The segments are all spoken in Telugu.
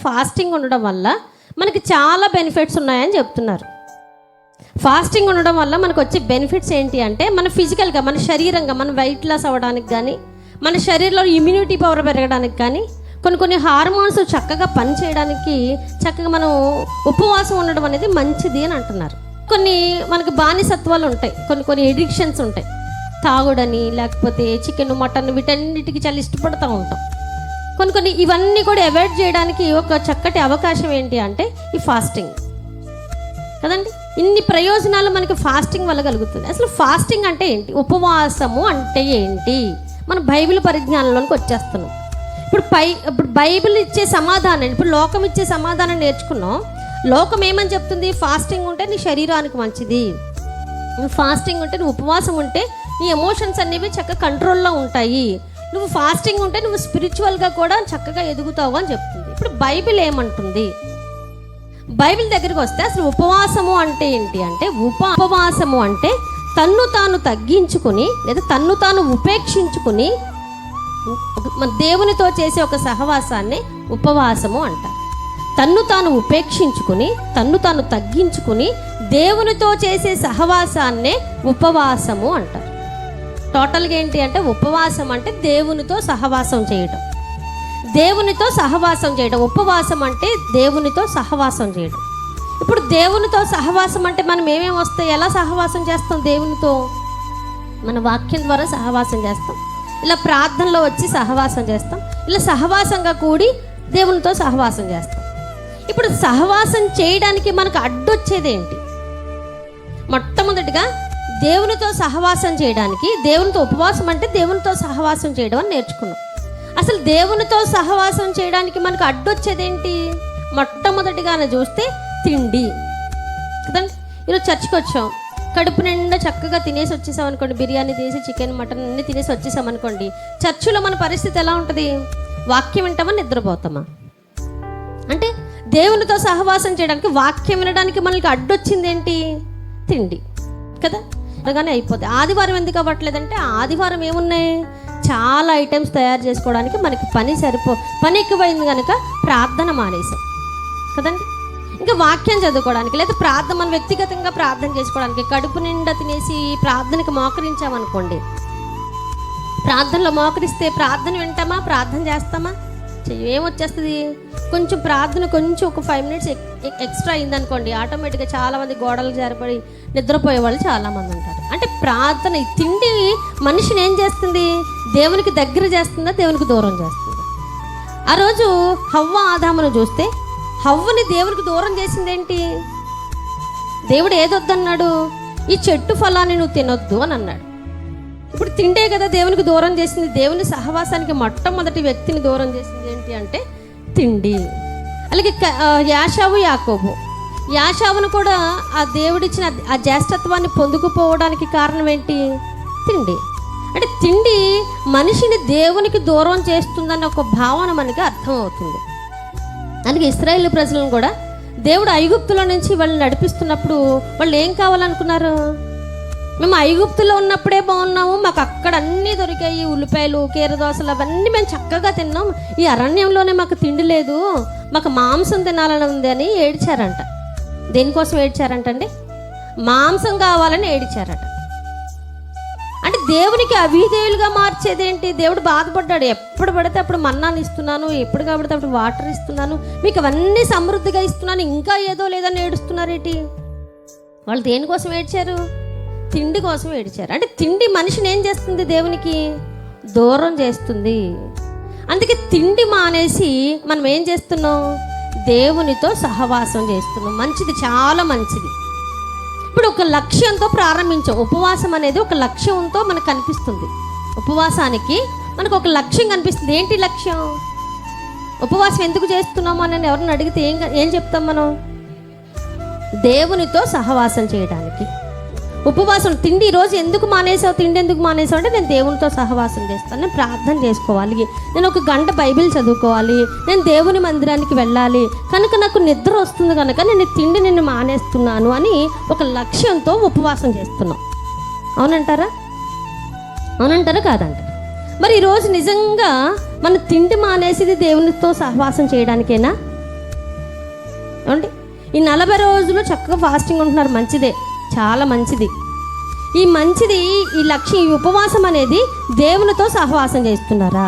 ఫాస్టింగ్ ఉండడం వల్ల మనకి చాలా బెనిఫిట్స్ ఉన్నాయని చెప్తున్నారు. ఫాస్టింగ్ ఉండడం వల్ల మనకు వచ్చే బెనిఫిట్స్ ఏంటి అంటే, మన ఫిజికల్గా, మన శరీరంగా, మన వెయిట్ లాస్ అవ్వడానికి కానీ, మన శరీరంలో ఇమ్యూనిటీ పవర్ పెరగడానికి కానీ, కొన్ని హార్మోన్స్ చక్కగా పనిచేయడానికి చక్కగా మనం ఉపవాసం ఉండడం అనేది మంచిది అని అంటున్నారు. మనకి బానిసత్వాలు ఉంటాయి, కొన్ని ఎడిక్షన్స్ ఉంటాయి, తాగుడని, లేకపోతే చికెన్, మటన్, వీటన్నిటికీ చాలా ఇష్టపడుతూ ఉంటాం. ఇవన్నీ కూడా అవాయిడ్ చేయడానికి ఒక చక్కటి అవకాశం ఏంటి అంటే ఈ ఫాస్టింగ్ కదండి. ఇన్ని ప్రయోజనాలు మనకి ఫాస్టింగ్ వల్ల కలుగుతుంది. అసలు ఫాస్టింగ్ అంటే ఏంటి, ఉపవాసము అంటే ఏంటి, మన బైబిల్ పరిజ్ఞానంలోకి వచ్చేస్తున్నాం. ఇప్పుడు బైబిల్ ఇచ్చే సమాధానం, ఇప్పుడు లోకం ఇచ్చే సమాధానం నేర్చుకున్నాం. లోకం ఏమని చెప్తుంది, ఫాస్టింగ్ ఉంటే నీ శరీరానికి మంచిది, నువ్వు ఫాస్టింగ్ ఉంటే, నువ్వు ఉపవాసం ఉంటే నీ ఎమోషన్స్ అనేవి చక్కగా కంట్రోల్లో ఉంటాయి, నువ్వు ఫాస్టింగ్ ఉంటే నువ్వు స్పిరిచువల్గా కూడా చక్కగా ఎదుగుతావు అని చెప్తుంది. ఇప్పుడు బైబిల్ ఏమంటుంది, బైబిల్ దగ్గరికి వస్తే అసలు ఉపవాసము అంటే ఏంటి అంటే, ఉపవాసము అంటే తన్ను తాను తగ్గించుకుని లేదా తన్ను తాను ఉపేక్షించుకుని మన దేవునితో చేసే ఒక సహవాసాన్ని ఉపవాసము అంటారు. తన్ను తాను ఉపేక్షించుకుని, తన్ను తాను తగ్గించుకుని దేవునితో చేసే సహవాసాన్నే ఉపవాసము అంటారు. టోటల్గా ఏంటి అంటే, ఉపవాసం అంటే దేవునితో సహవాసం చేయడం, దేవునితో సహవాసం చేయడం. ఉపవాసం అంటే దేవునితో సహవాసం చేయడం. ఇప్పుడు దేవునితో సహవాసం అంటే మనం ఏమేమి వస్తాయి, ఎలా సహవాసం చేస్తాం దేవునితో, మన వాక్యం ద్వారా సహవాసం చేస్తాం, ఇలా ప్రార్థనలో వచ్చి సహవాసం చేస్తాం, ఇలా సహవాసంగా కూడి దేవునితో సహవాసం చేస్తాం. ఇప్పుడు సహవాసం చేయడానికి మనకు అడ్డొచ్చేది ఏంటి, మొట్టమొదటిగా దేవునితో సహవాసం చేయడానికి, దేవునితో ఉపవాసం అంటే దేవునితో సహవాసం చేయడం అని నేర్చుకున్నాం. అసలు దేవునితో సహవాసం చేయడానికి మనకు అడ్డొచ్చేదేంటి, మొట్టమొదటిగా చూస్తే తిండి కదండి. ఈరోజు చర్చికి వచ్చాం, కడుపు నిండా చక్కగా తినేసి వచ్చేసాం అనుకోండి, బిర్యానీ తినేసి చికెన్ మటన్ అన్నీ తినేసి వచ్చేసాం అనుకోండి, చర్చిలో మన పరిస్థితి ఎలా ఉంటుంది, వాక్యం వింటామా నిద్రపోతామా? అంటే దేవునితో సహవాసం చేయడానికి, వాక్యం వినడానికి మనకి అడ్డొచ్చింది ఏంటి, తిండి కదా. అలాగానే అయిపోతుంది. ఆదివారం ఎందుకు అవ్వట్లేదంటే, ఆదివారం ఏమున్నాయి, చాలా ఐటమ్స్ తయారు చేసుకోవడానికి మనకి పని ఎక్కువైంది కనుక ప్రార్థన మానేసాం కదండి. ఇంకా వాక్యం చదువుకోవడానికి లేదా మనం వ్యక్తిగతంగా ప్రార్థన చేసుకోవడానికి కడుపు నిండా తినేసి ప్రార్థనకి మోకరించామనుకోండి, ప్రార్థనలో మోకరిస్తే ప్రార్థన వింటామా, ప్రార్థన చేస్తామా? ఏమొచ్చేస్తుంది, కొంచెం ప్రార్థన కొంచెం ఒక 5 minutes ఎక్స్ట్రా అయిందనుకోండి, ఆటోమేటిక్గా చాలామంది గోడలు జారిపడి నిద్రపోయే వాళ్ళు చాలామంది ఉంటారు. అంటే ప్రార్థన, ఈ తిండి మనిషిని ఏం చేస్తుంది, దేవునికి దగ్గర చేస్తుందా, దేవునికి దూరం చేస్తుందా? ఆ రోజు హవ్వ ఆదామును చూస్తే, హవ్వని దేవునికి దూరం చేసింది ఏంటి, దేవుడు ఏదొద్దన్నాడు, ఈ చెట్టు ఫలాన్ని నువ్వు తినొద్దు అని అన్నాడు. ఇప్పుడు తిండే కదా దేవునికి దూరం చేసింది. దేవుని సహవాసానికి మొట్టమొదటి వ్యక్తిని దూరం చేసింది ఏంటి అంటే తిండి. అలాగే యాషావు, యాకోబు, యాషావును కూడా ఆ దేవుడిచ్చిన ఆ జ్యేష్ఠత్వాన్ని పొందుకుపోవడానికి కారణం ఏంటి, తిండి. అంటే తిండి మనిషిని దేవునికి దూరం చేస్తుందన్న ఒక భావన మనకి అర్థమవుతుంది. అలాగే ఇశ్రాయేలు ప్రజలను కూడా దేవుడు ఐగుప్తులో నుంచి వాళ్ళని నడిపిస్తున్నప్పుడు వాళ్ళు ఏం కావాలనుకున్నారు, మేము ఐగుప్తులో ఉన్నప్పుడే బాగున్నాము, మాకు అక్కడ అన్నీ దొరికాయి, ఉల్లిపాయలు, కీరదోసలు అవన్నీ మేము చక్కగా తిన్నాం, ఈ అరణ్యంలోనే మాకు తిండి లేదు, మాకు మాంసం తినాలని ఉంది అని ఏడ్చారంట. దేనికోసం ఏడ్చారంట అండి, మాంసం కావాలని ఏడ్చారట. అంటే దేవునికి అవిధేయులుగా మార్చేదేంటి, దేవుడు బాధపడ్డాడు, ఎప్పుడు పడితే అప్పుడు మన్నాను ఇస్తున్నాను, ఎప్పుడు కాబట్టి అప్పుడు వాటర్ ఇస్తున్నాను, మీకు అవన్నీ సమృద్ధిగా ఇస్తున్నాను, ఇంకా ఏదో లేదని ఏడుస్తున్నారేంటి? వాళ్ళు దేనికోసం ఏడ్చారు, తిండి కోసం ఏడ్చారు. అంటే తిండి మనిషిని ఏం చేస్తుంది, దేవునికి దూరం చేస్తుంది. అందుకే తిండి మానేసి మనం ఏం చేస్తున్నాం, దేవునితో సహవాసం చేస్తున్నాం. మంచిది, చాలా మంచిది. ఇప్పుడు ఒక లక్ష్యంతో ప్రారంభించాం. ఉపవాసం అనేది ఒక లక్ష్యంతో మనకు కనిపిస్తుంది. ఉపవాసానికి మనకు ఒక లక్ష్యం కనిపిస్తుంది. ఏంటి లక్ష్యం, ఉపవాసం ఎందుకు చేస్తున్నాము అని ఎవరిని అడిగితే ఏం చెప్తాం మనం, దేవునితో సహవాసం చేయడానికి. ఉపవాసం, తిండి ఈరోజు ఎందుకు మానేసావు, తిండి ఎందుకు మానేసావు అంటే, నేను దేవునితో సహవాసం చేస్తాను, నేను ప్రార్థన చేసుకోవాలి, నేను 1 గంట బైబిల్ చదువుకోవాలి, నేను దేవుని మందిరానికి వెళ్ళాలి, కనుక నాకు నిద్ర వస్తుంది కనుక నేను తిండి నిన్ను మానేస్తున్నాను అని ఒక లక్ష్యంతో ఉపవాసం చేస్తున్నాం. అవునంటారా, అవునంటారా కాదంటారా? మరి ఈరోజు నిజంగా మన తిండి మానేసేది దేవునితో సహవాసం చేయడానికేనా? ఏమండి? ఈ 40 రోజులు చక్కగా ఫాస్టింగ్ ఉంటున్నారు, మంచిదే, చాలా మంచిది. ఈ మంచిది, ఈ లక్ష్యం, ఈ ఉపవాసం అనేది దేవునితో సహవాసం చేస్తున్నారా?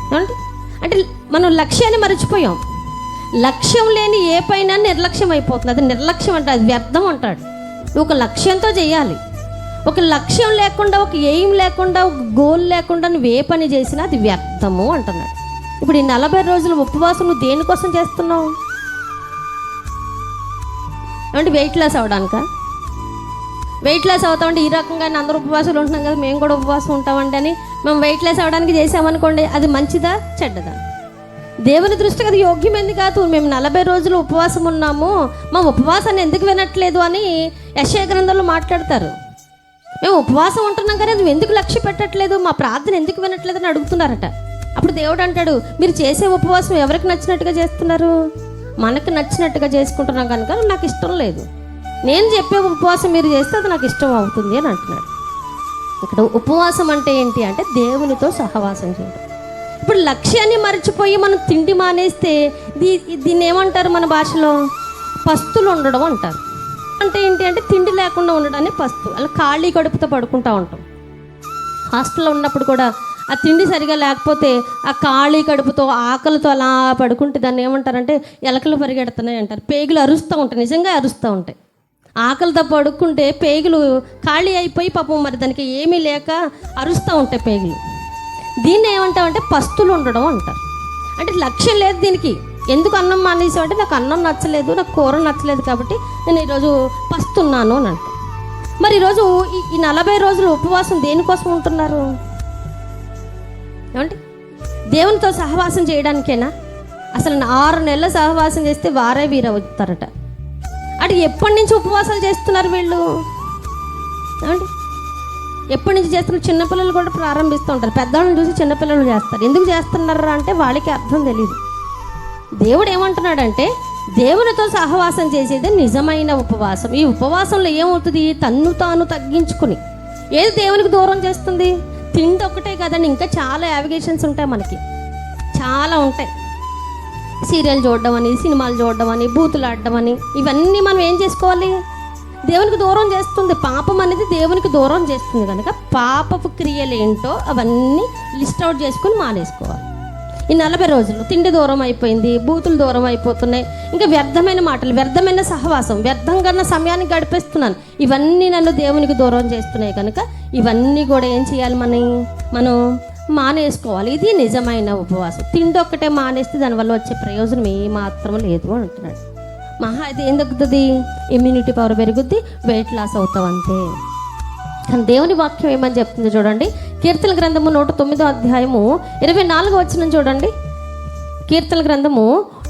ఏమండి? అంటే మనం లక్ష్యాన్ని మర్చిపోయాం. లక్ష్యం లేని ఏ పైన నిర్లక్ష్యం అయిపోతుంది. అది నిర్లక్ష్యం అంటే అది వ్యర్థం అంటాడు. ఒక లక్ష్యంతో చేయాలి. ఒక లక్ష్యం లేకుండా, ఒక ఎయిమ్ లేకుండా, ఒక గోల్ లేకుండా నువ్వు ఏ పని చేసినా అది వ్యర్థము అంటున్నాడు. ఇప్పుడు ఈ 40 రోజులు ఉపవాసం నువ్వు దేనికోసం చేస్తున్నావు? ఏమంటే వెయిట్ లాస్ అవ్వడానికా? వెయిట్ లాస్ అవుతామంటే ఈ రకంగా అందరూ ఉపవాసాలు ఉంటున్నాం కదా, మేము కూడా ఉపవాసం ఉంటామండి అని మేము వెయిట్ లాస్ అవ్వడానికి చేసామనుకోండి, అది మంచిదా చెడ్డదా? దేవుని దృష్టికి అది యోగ్యమైంది కాదు. మేము 40 రోజులు ఉపవాసం ఉన్నాము, మా ఉపవాసాన్ని ఎందుకు వినట్లేదు అని యెషయా గ్రంథంలో మాట్లాడతారు. మేము ఉపవాసం ఉంటున్నాం కానీ అది ఎందుకు లక్ష్య పెట్టట్లేదు, మా ప్రార్థన ఎందుకు వినట్లేదు అని అడుగుతున్నారట. అప్పుడు దేవుడు అంటాడు, మీరు చేసే ఉపవాసం ఎవరికి నచ్చినట్టుగా చేస్తున్నారు? మనకు నచ్చినట్టుగా చేసుకుంటున్నాం కనుక నాకు ఇష్టం లేదు. నేను చెప్పే ఉపవాసం మీరు చేస్తే అది నాకు ఇష్టం అవుతుంది అని అంటున్నాడు. ఇక్కడ ఉపవాసం అంటే ఏంటి అంటే దేవునితో సహవాసం చేయడం. ఇప్పుడు లక్ష్యాన్ని మర్చిపోయి మనం తిండి మానేస్తే దీన్ని ఏమంటారు మన భాషలో? పస్తులు ఉండడం అంటారు. అంటే ఏంటి అంటే తిండి లేకుండా ఉండడాన్ని పస్తు. అలా ఖాళీ కడుపుతో పడుకుంటూ ఉంటాం. హాస్టల్లో ఉన్నప్పుడు కూడా ఆ తిండి సరిగా లేకపోతే ఆ ఖాళీ కడుపుతో ఆకలితో అలా పడుకుంటే దాన్ని ఏమంటారంటే ఎలకలు పరిగెడుతున్నాయి అంటారు. పేగులు అరుస్తూ ఉంటాయి, నిజంగా అరుస్తూ ఉంటాయి. ఆకలితో పడుకుంటే పేగులు ఖాళీ అయిపోయి పాపం మరి దానికి ఏమీ లేక అరుస్తూ ఉంటాయి పేగులు. దీన్ని ఏమంటామంటే పస్తులు ఉండడం అంటారు. అంటే లక్ష్యం లేదు దీనికి. ఎందుకు అన్నం మానేసామంటే నాకు అన్నం నచ్చలేదు, నాకు కూర నచ్చలేదు కాబట్టి నేను ఈరోజు పస్తున్నాను అని అంటాను. మరి ఈరోజు ఈ 40 రోజులు ఉపవాసం దేనికోసం ఉంటున్నారు? ఏమంటే దేవునితో సహవాసం చేయడానికేనా? అసలు 6 నెలల సహవాసం చేస్తే వారే వీరవుతారట. అంటే ఎప్పటి నుంచి ఉపవాసాలు చేస్తున్నారు వీళ్ళు? ఏమండి? ఎప్పటి నుంచి చేస్తున్నారు? చిన్నపిల్లలు కూడా ప్రారంభిస్తూ ఉంటారు. పెద్దవాళ్ళని చూసి చిన్నపిల్లలు చేస్తారు. ఎందుకు చేస్తున్నారా అంటే వాళ్ళకి అర్థం తెలియదు. దేవుడు ఏమంటున్నాడంటే దేవునితో సహవాసం చేసేది నిజమైన ఉపవాసం. ఈ ఉపవాసంలో ఏమవుతుంది? తన్ను తాను తగ్గించుకుని. ఏది దేవునికి దూరం చేస్తుంది? తిండి ఒకటే కదండి, ఇంకా చాలా యావిగేషన్స్ ఉంటాయి, మనకి చాలా ఉంటాయి. సీరియల్ చూడడం అని, సినిమాలు చూడడం అని, బూతులు ఆడడం అని, ఇవన్నీ మనం ఏం చేసుకోవాలి? దేవునికి దూరం చేస్తుంది. పాపం అనేది దేవునికి దూరం చేస్తుంది కనుక పాపపు క్రియలు ఏంటో అవన్నీ లిస్ట్ అవుట్ చేసుకుని మానేసుకోవాలి. ఈ 40 రోజులు తిండి దూరం అయిపోయింది, బూతులు దూరం అయిపోతున్నాయి, ఇంకా వ్యర్థమైన మాటలు, వ్యర్థమైన సహవాసం, వ్యర్థంగా సమయాన్ని గడిపేస్తున్నాను, ఇవన్నీ నన్ను దేవునికి దూరం చేస్తున్నాయి కనుక ఇవన్నీ కూడా ఏం చేయాలి? మనం మానేసుకోవాలి. ఇది నిజమైన ఉపవాసం. తిండి ఒక్కటే మానేస్తే దానివల్ల వచ్చే ప్రయోజనం ఏమాత్రం లేదు అంటున్నాడు. ఇది ఏం తగ్గుతుంది? ఇమ్యూనిటీ పవర్ పెరుగుద్ది, వెయిట్ లాస్ అవుతాం అంతే. కానీ దేవుని వాక్యం ఏమని చెప్తుంది చూడండి. కీర్తన గ్రంథము 109వ అధ్యాయము 24వ వచనం చూడండి. కీర్తన గ్రంథము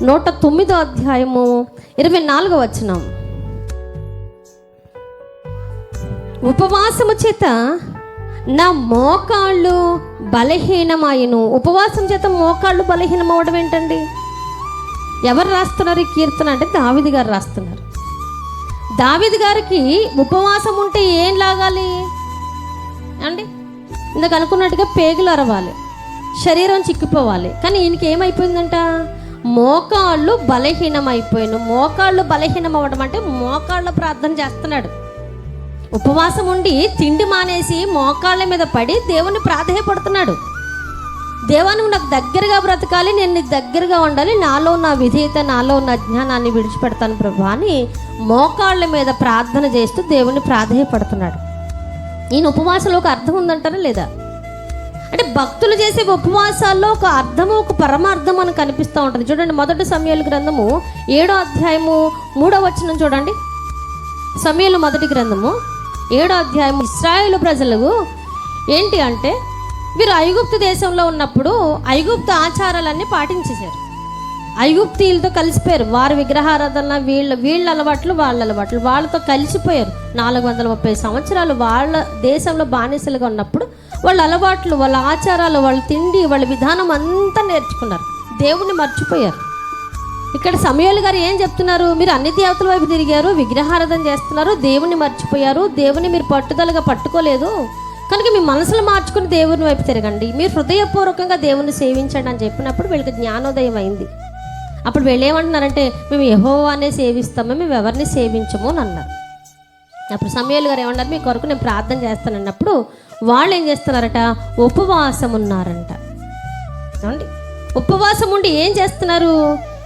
109వ అధ్యాయము 24వ వచనం. ఉపవాసము చేత నా మోకాళ్ళు బలహీనమాయను. ఉపవాసం చేత మోకాళ్ళు బలహీనం అవడం ఏంటండి? ఎవరు రాస్తున్నారు ఈ కీర్తన అంటే దావీదు గారు రాస్తున్నారు. దావీదు గారికి ఉపవాసం ఉంటే ఏం లాగాలి అండి? ఇందాక అనుకున్నట్టుగా పేగులు అరవాలి, శరీరం చిక్కిపోవాలి. కానీ ఈయనకి ఏమైపోయిందంట? మోకాళ్ళు బలహీనం అయిపోయాను. మోకాళ్ళు బలహీనం అవ్వడం అంటే మోకాళ్ళ ప్రార్థన చేస్తున్నాడు. ఉపవాసం ఉండి తిండి మానేసి మోకాళ్ళ మీద పడి దేవుని ప్రాధేయపడుతున్నాడు. దేవా, నువ్వు నాకు దగ్గరగా బ్రతకాలి, నేను నీకు దగ్గరగా ఉండాలి, నాలో నా విధేయత, నాలో ఉన్న అజ్ఞానాన్ని విడిచిపెడతాను ప్రభా అని మోకాళ్ళ మీద ప్రార్థన చేస్తూ దేవుని ప్రాధేయపడుతున్నాడు. ఈయన ఉపవాసంలో ఒక అర్థం ఉందంటారా లేదా? అంటే భక్తులు చేసే ఉపవాసాల్లో ఒక అర్థము, ఒక పరమార్థం మనకు కనిపిస్తూ ఉంటుంది. చూడండి, 1 సమూయేలు గ్రంథము 7వ అధ్యాయము 3వ వచనం చూడండి. సమూయేలు 1 గ్రంథము 7వ అధ్యాయము. ఇశ్రాయేలు ప్రజలు ఏంటి అంటే వీరు ఐగుప్తు దేశంలో ఉన్నప్పుడు ఐగుప్తు ఆచారాలన్నీ పాటించేశారు. ఐగుప్తీయులతో కలిసిపోయారు. వారి విగ్రహారాధన, వీళ్ళ అలవాట్లు, వాళ్ళ అలవాట్లు, వాళ్ళతో కలిసిపోయారు. 430 సంవత్సరాలు వాళ్ళ దేశంలో బానిసలుగా ఉన్నప్పుడు వాళ్ళ అలవాట్లు, వాళ్ళ ఆచారాలు, వాళ్ళ తిండి, వాళ్ళ విధానం అంతా నేర్చుకున్నారు. దేవుణ్ణి మర్చిపోయారు. ఇక్కడ సమూయేలు గారు ఏం చెప్తున్నారు? మీరు అన్ని దేవతల వైపు తిరిగారు, విగ్రహారాధన చేస్తున్నారు, దేవుణ్ణి మర్చిపోయారు, దేవుని మీరు పట్టుదలగా పట్టుకోలేదు కనుక మీ మనసులు మార్చుకుని దేవుని వైపు తిరగండి, మీరు హృదయపూర్వకంగా దేవుని సేవించండి అని చెప్పినప్పుడు వీళ్ళకి జ్ఞానోదయం అయింది. అప్పుడు వీళ్ళేమంటున్నారంటే మేము యెహోవానే సేవిస్తాము, మేము ఎవరిని సేవించము అని అన్నారు. అప్పుడు సమూయేలు గారు ఏమన్నారు, మీ కొరకు నేను ప్రార్థన చేస్తానన్నప్పుడు వాళ్ళు ఏం చేస్తున్నారట, ఉపవాసం ఉన్నారంట. ఏమండి, ఉపవాసం ఉండి ఏం చేస్తున్నారు,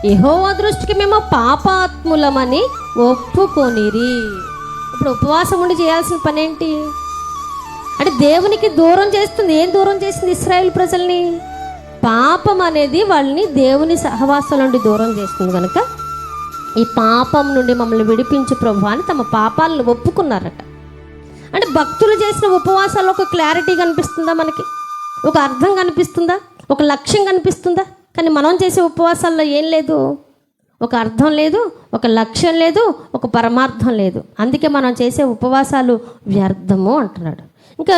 యెహోవా దృష్టికి మేము పాపాత్ములమని ఒప్పుకొనిరి. ఇప్పుడు ఉపవాసం ఉండి చేయాల్సిన పని ఏంటి అంటే దేవునికి దూరం చేస్తుంది. ఏం దూరం చేసింది ఇశ్రాయేలు ప్రజల్ని? పాపం అనేది వాళ్ళని దేవుని సహవాసం నుండి దూరం చేస్తుంది. కనుక ఈ పాపం నుండి మమ్మల్ని విడిపించు ప్రభు అని తమ పాపాలను ఒప్పుకున్నారట. అంటే భక్తులు చేసిన ఉపవాసాల్లో ఒక క్లారిటీ కనిపిస్తుందా మనకి? ఒక అర్థం కనిపిస్తుందా? ఒక లక్ష్యం కనిపిస్తుందా? కానీ మనం చేసే ఉపవాసాల్లో ఏం లేదు, ఒక అర్థం లేదు, ఒక లక్ష్యం లేదు, ఒక పరమార్థం లేదు. అందుకే మనం చేసే ఉపవాసాలు వ్యర్థము అంటున్నాడు. ఇంకా